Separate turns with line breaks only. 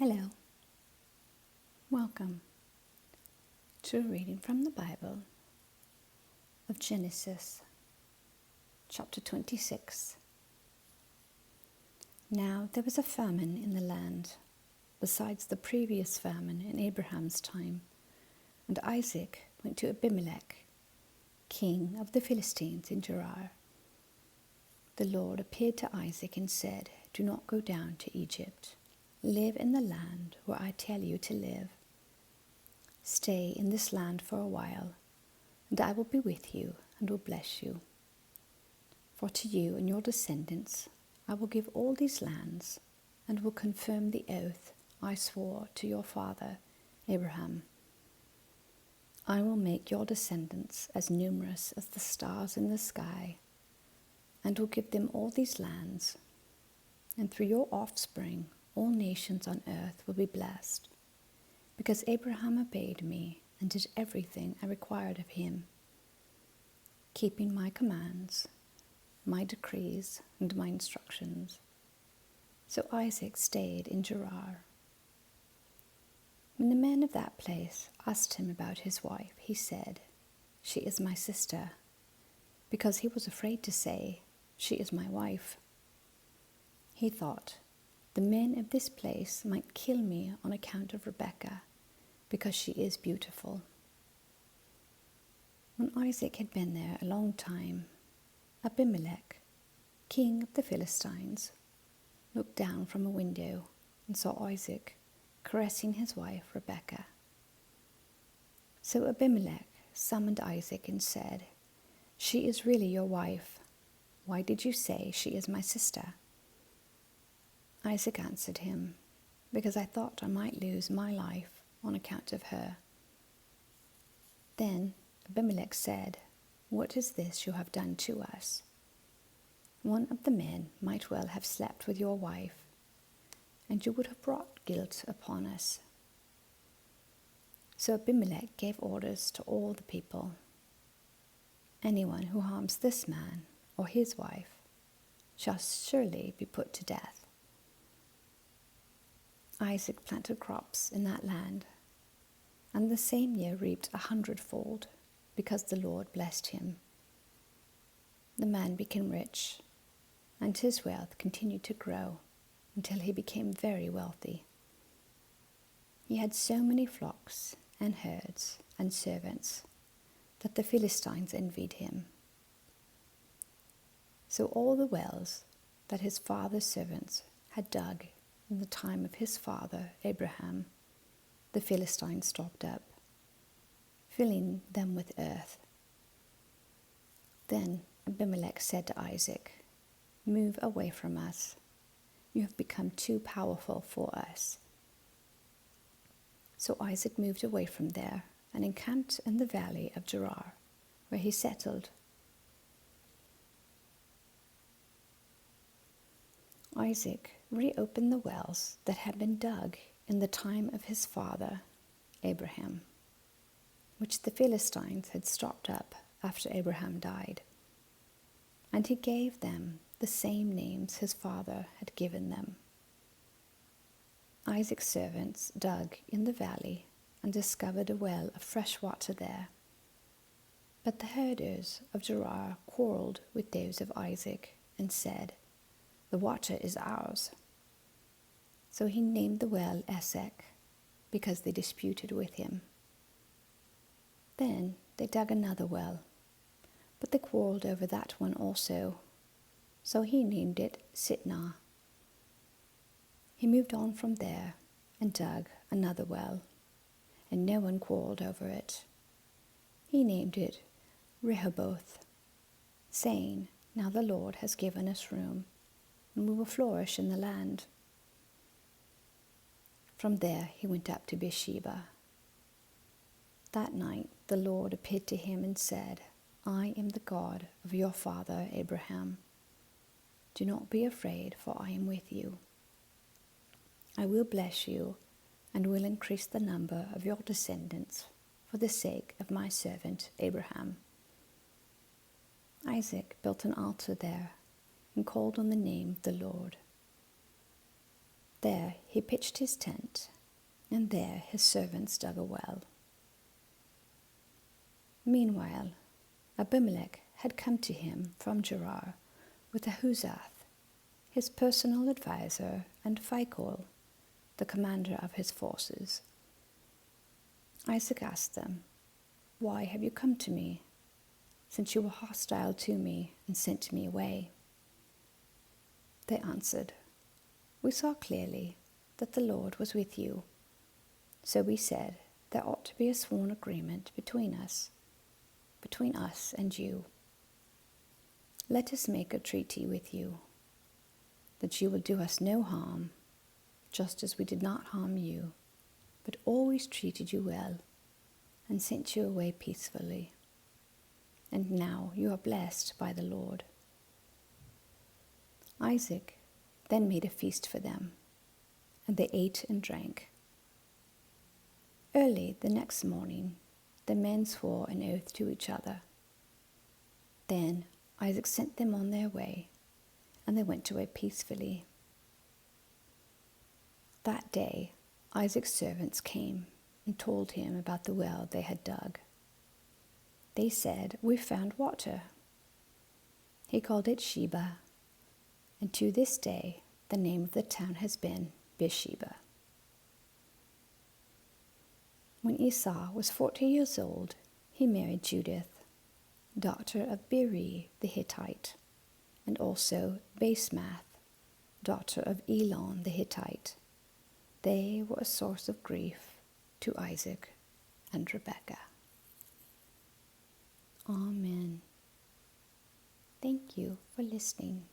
Hello, welcome to a reading from the Bible of Genesis, chapter 26. Now there was a famine in the land, besides the previous famine in Abraham's time, and Isaac went to Abimelech, king of the Philistines in Gerar. The Lord appeared to Isaac and said, "Do not go down to Egypt. Live in the land where I tell you to live. Stay in this land for a while, and I will be with you and will bless you. For to you and your descendants I will give all these lands, and will confirm the oath I swore to your father Abraham. I will make your descendants as numerous as the stars in the sky, and will give them all these lands, and through your offspring all nations on earth will be blessed, because Abraham obeyed me and did everything I required of him, keeping my commands, my decrees, and my instructions." So Isaac stayed in Gerar. When the men of that place asked him about his wife, he said, "She is my sister," because he was afraid to say, "She is my wife." He thought, "The men of this place might kill me on account of Rebekah, because she is beautiful." When Isaac had been there a long time, Abimelech, king of the Philistines, looked down from a window and saw Isaac caressing his wife Rebekah. So Abimelech summoned Isaac and said, "She is really your wife. Why did you say she is my sister?" Isaac answered him, "Because I thought I might lose my life on account of her." Then Abimelech said, "What is this you have done to us? One of the men might well have slept with your wife, and you would have brought guilt upon us." So Abimelech gave orders to all the people, "Anyone who harms this man or his wife shall surely be put to death." Isaac planted crops in that land, and the same year reaped 100-fold, because the Lord blessed him. The man became rich, and his wealth continued to grow until he became very wealthy. He had so many flocks and herds and servants that the Philistines envied him. So all the wells that his father's servants had dug in the time of his father Abraham, the Philistines stopped up, filling them with earth. Then Abimelech said to Isaac, "Move away from us. You have become too powerful for us." So Isaac moved away from there and encamped in the valley of Gerar, where he settled. Isaac reopened the wells that had been dug in the time of his father Abraham, which the Philistines had stopped up after Abraham died, and he gave them the same names his father had given them. Isaac's servants dug in the valley and discovered a well of fresh water there. But the herders of Gerar quarreled with those of Isaac and said, "The water is ours." So he named the well Esek, because they disputed with him. Then they dug another well, but they quarreled over that one also. So he named it Sitnah. He moved on from there and dug another well, and no one quarreled over it. He named it Rehoboth, saying, "Now the Lord has given us room, and we will flourish in the land." From there he went up to Beersheba. That night the Lord appeared to him and said, "I am the God of your father Abraham. Do not be afraid, for I am with you. I will bless you and will increase the number of your descendants for the sake of my servant Abraham." Isaac built an altar there and called on the name of the Lord. There he pitched his tent, and there his servants dug a well. Meanwhile, Abimelech had come to him from Gerar with Ahuzath, his personal adviser, and Phicol, the commander of his forces. Isaac asked them, "Why have you come to me, since you were hostile to me and sent me away?" They answered, "We saw clearly that the Lord was with you. So we said, there ought to be a sworn agreement between us and you. Let us make a treaty with you, that you will do us no harm, just as we did not harm you, but always treated you well and sent you away peacefully. And now you are blessed by the Lord." Isaac then made a feast for them, and they ate and drank. Early the next morning, the men swore an oath to each other. Then Isaac sent them on their way, and they went away peacefully. That day Isaac's servants came and told him about the well they had dug. They said, "We found water." He called it Sheba, and to this day the name of the town has been Beersheba. When Esau was 40 years old, he married Judith, daughter of Beeri the Hittite, and also Basemath, daughter of Elon the Hittite. They were a source of grief to Isaac and Rebekah. Amen. Thank you for listening.